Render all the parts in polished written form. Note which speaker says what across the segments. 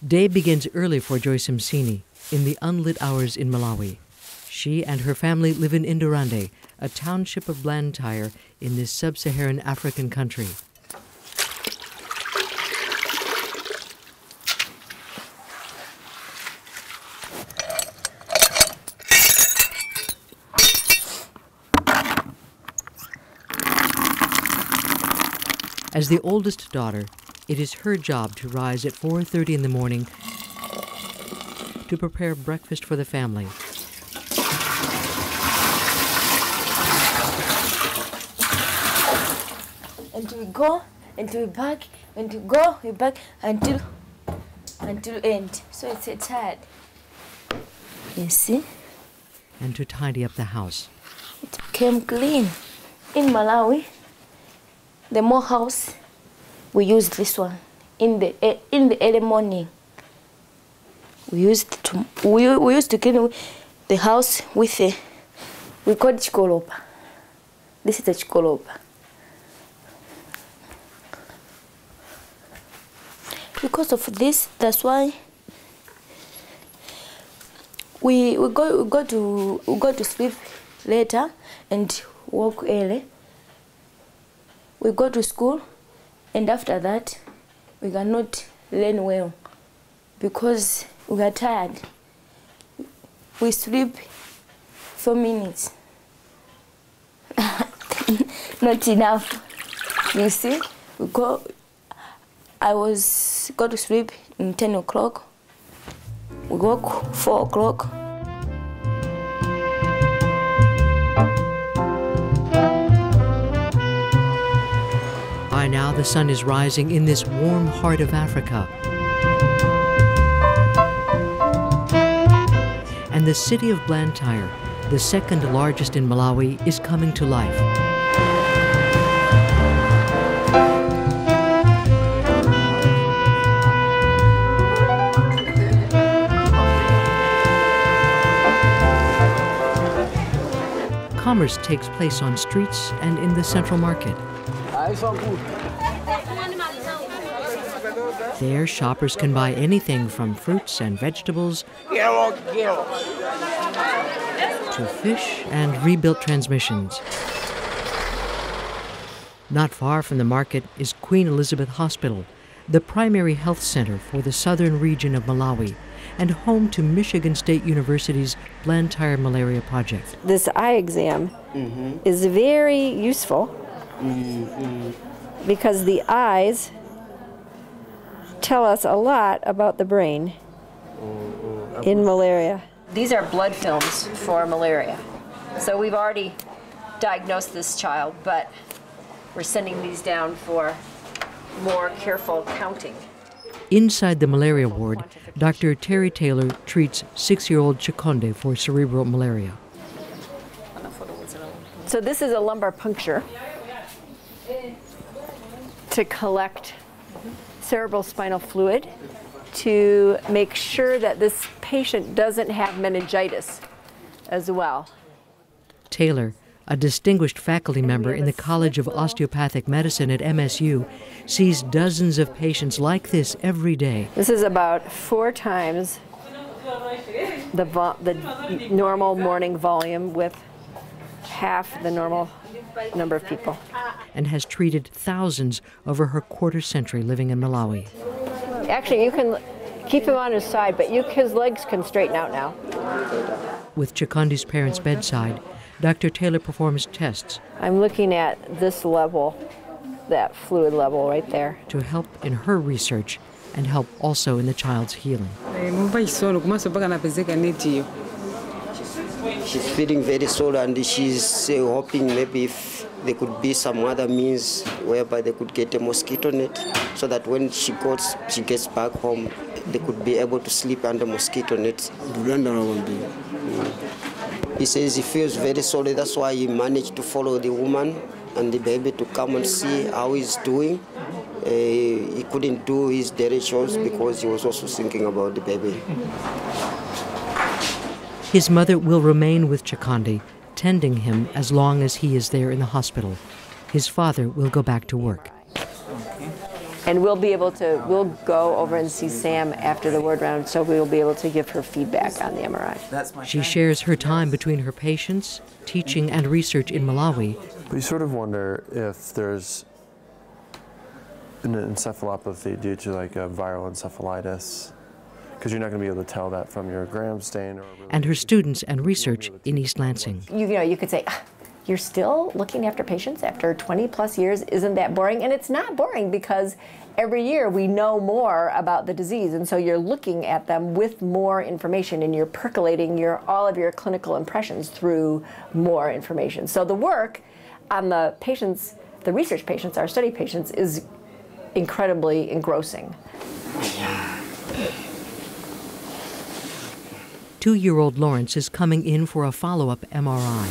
Speaker 1: Day begins early for Joyce Msini in the unlit hours in Malawi. She and her family live in Indorande, a township of Blantyre in this sub-Saharan African country. As the oldest daughter, it is her job to rise at 4:30 in the morning to prepare breakfast for the family.
Speaker 2: And we go, and we back, and we go, we back until end. So it's hard. You see?
Speaker 1: And to tidy up the house.
Speaker 2: It became clean. In Malawi, the more house, we use this one. In the early morning, we used to clean the house with we call it chikolopa. This is a chikolopa. Because of this, that's why we go to sleep later and work early. We go to school, and after that, we cannot learn well because we are tired. We sleep 4 minutes. Not enough. You see, we go. I go to sleep in 10 o'clock. We work 4 o'clock.
Speaker 1: By now, the sun is rising in this warm heart of Africa. And the city of Blantyre, the second largest in Malawi, is coming to life. Commerce takes place on streets and in the central market. There, shoppers can buy anything from fruits and vegetables to fish and rebuilt transmissions. Not far from the market is Queen Elizabeth Hospital, the primary health center for the southern region of Malawi and home to Michigan State University's Blantyre Malaria Project.
Speaker 3: This eye exam is very useful because the eyes tell us a lot about the brain in malaria.
Speaker 4: These are blood films for malaria. So we've already diagnosed this child, but we're sending these down for more careful counting.
Speaker 1: Inside the malaria ward, Dr. Terry Taylor treats 6-year-old Chikonde for cerebral malaria.
Speaker 3: So this is a lumbar puncture to collect cerebral spinal fluid to make sure that this patient doesn't have meningitis as well.
Speaker 1: Taylor, a distinguished faculty member in the College of Osteopathic Medicine at MSU, sees dozens of patients like this every day.
Speaker 3: This is about 4 times the normal morning volume with half the normal number of people.
Speaker 1: And has treated thousands over her quarter-century living in Malawi.
Speaker 3: Actually, you can keep him on his side, but his legs can straighten out now.
Speaker 1: With Chikonde's parents' bedside, Dr. Taylor performs tests.
Speaker 3: I'm looking at this level, that fluid level right there.
Speaker 1: To help in her research and help also in the child's healing.
Speaker 5: She's feeling very sore, and she's hoping maybe if there could be some other means whereby they could get a mosquito net so that when she gets back home, they could be able to sleep under mosquito nets. He says he feels very sorry. That's why he managed to follow the woman and the baby to come and see how he's doing. He couldn't do his daily chores because he was also thinking about the baby.
Speaker 1: His mother will remain with Chikonde, tending him as long as he is there in the hospital. His father will go back to work.
Speaker 3: And we'll go over and see Sam after the word round, so we'll be able to give her feedback on the MRI.
Speaker 1: She shares her time between her patients, teaching and research in Malawi.
Speaker 6: We sort of wonder if there's an encephalopathy due to like a viral encephalitis, because you're not going to be able to tell that from your gram stain.
Speaker 1: And her students and research in East Lansing.
Speaker 3: You know, you could say, you're still looking after patients after 20 plus years, isn't that boring? And it's not boring, because every year we know more about the disease, and so you're looking at them with more information, and you're percolating all of your clinical impressions through more information. So the work on the patients, the research patients, our study patients, is incredibly engrossing.
Speaker 1: 2-year-old Lawrence is coming in for a follow-up MRI.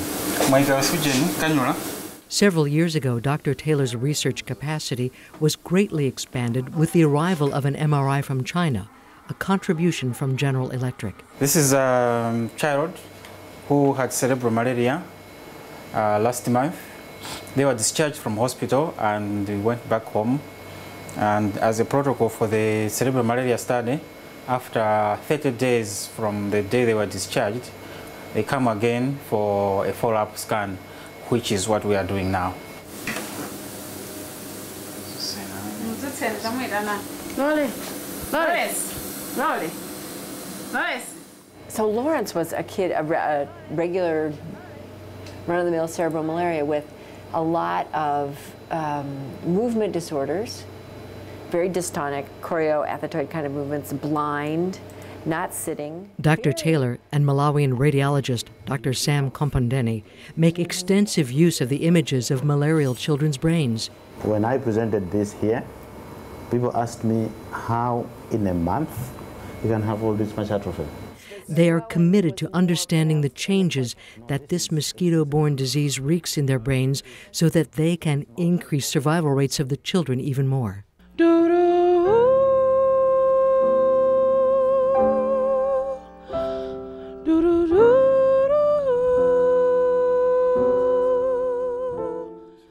Speaker 1: Several years ago, Dr. Taylor's research capacity was greatly expanded with the arrival of an MRI from China, a contribution from General Electric.
Speaker 7: This is a child who had cerebral malaria last month. They were discharged from hospital and we went back home. And as a protocol for the cerebral malaria study, after 30 days from the day they were discharged, they come again for a follow-up scan, which is what we are doing now.
Speaker 3: So Lawrence was a kid, a regular run-of-the-mill cerebral malaria with a lot of movement disorders, very dystonic, chorioathetoid kind of movements, blind, not sitting.
Speaker 1: Dr. Taylor and Malawian radiologist Dr. Sam Kompondeni make extensive use of the images of malarial children's brains.
Speaker 8: When I presented this here, people asked me how in a month you can have all this much atrophy.
Speaker 1: They are committed to understanding the changes that this mosquito-borne disease wreaks in their brains so that they can increase survival rates of the children even more.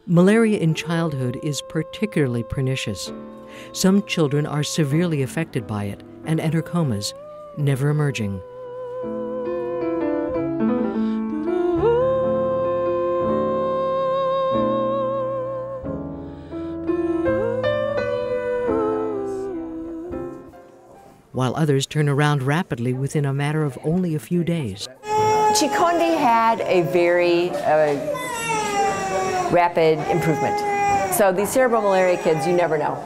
Speaker 1: Malaria in childhood is particularly pernicious. Some children are severely affected by it and enter comas, never emerging. While others turn around rapidly within a matter of only a few days.
Speaker 3: Chikondi had a very rapid improvement. So these cerebral malaria kids, you never know.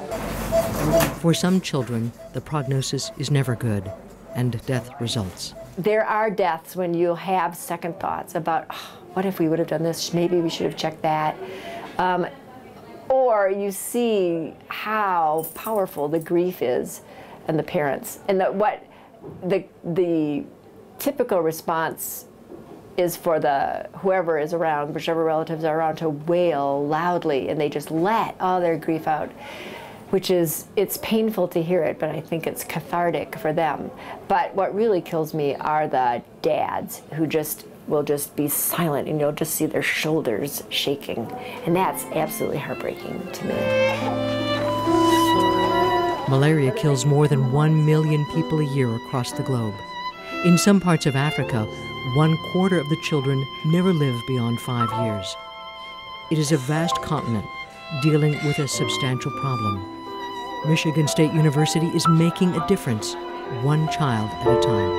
Speaker 1: For some children, the prognosis is never good, and death results.
Speaker 3: There are deaths when you'll have second thoughts about, oh, what if we would have done this? Maybe we should have checked that. Or you see how powerful the grief is and the parents. And what the typical response is for whoever is around, whichever relatives are around, to wail loudly, and they just let all their grief out, which is, it's painful to hear it, but I think it's cathartic for them. But what really kills me are the dads who will just be silent, and you'll just see their shoulders shaking. And that's absolutely heartbreaking to me.
Speaker 1: Malaria kills more than 1 million people a year across the globe. In some parts of Africa, 1/4 of the children never live beyond 5 years. It is a vast continent dealing with a substantial problem. Michigan State University is making a difference, one child at a time.